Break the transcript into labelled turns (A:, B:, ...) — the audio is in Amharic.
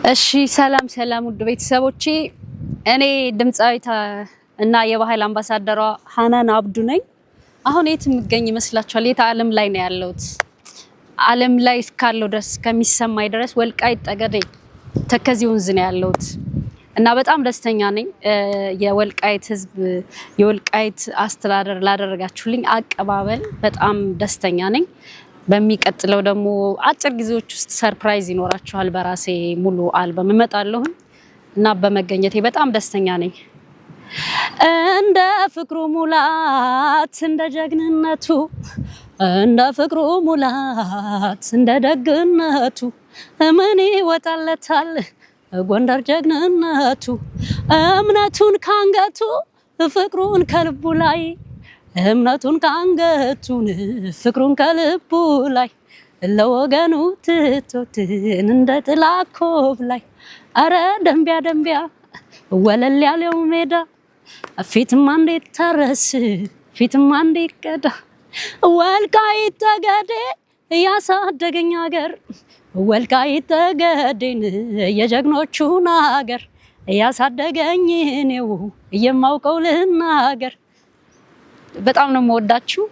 A: እሺ ሰላም ሰላም ውድ ቤተሰቦቼ እኔ ድምጻዊት እና የባህል አምባሳደሯ ሃናን አብዱ ነኝ። አሁን የት ምገኝ ይመስላችኋል? የት ዓለም ላይ ነው ያለሁት? ዓለም ላይ እስካለው ድረስ ከሚሰማይ ድረስ ወልቃይት ጠገዴ ተከዜ ወንዝ ነው ያለሁት እና በጣም ደስተኛ ነኝ። የወልቃይት ህዝብ የወልቃይት አስተዳደር ላደረጋችሁልኝ አቀባበል በጣም ደስተኛ ነኝ። በሚቀጥለው ደግሞ አጭር ጊዜዎች ውስጥ ሰርፕራይዝ ይኖራችኋል። በራሴ ሙሉ አልበም እመጣለሁ እና በመገኘቴ በጣም ደስተኛ ነኝ። እንደ ፍቅሩ ሙላት እንደ ጀግንነቱ እንደ ፍቅሩ ሙላት እንደ ደግነቱ ምን ይወጣለታል ጎንደር ጀግንነቱ እምነቱን ካንገቱ ፍቅሩን ከልቡ ላይ እምነቱን ካንገቱን ፍቅሩን ከልቡ ላይ ለወገኑ ትቶትን እንደ ጥላኮብ ላይ አረ ደምቢያ ደምቢያ ወለል ያለው ሜዳ ፊትም እንዴት ተረስ ፊትም እንዴት ቀዳ ወልቃይት ጠገዴ ያሳደገኝ ሀገር ወልቃይት ጠገዴን የጀግኖቹን ሀገር ያሳደገኝ ነው የማውቀው ልናገር። በጣም ነው የምወዳችሁ።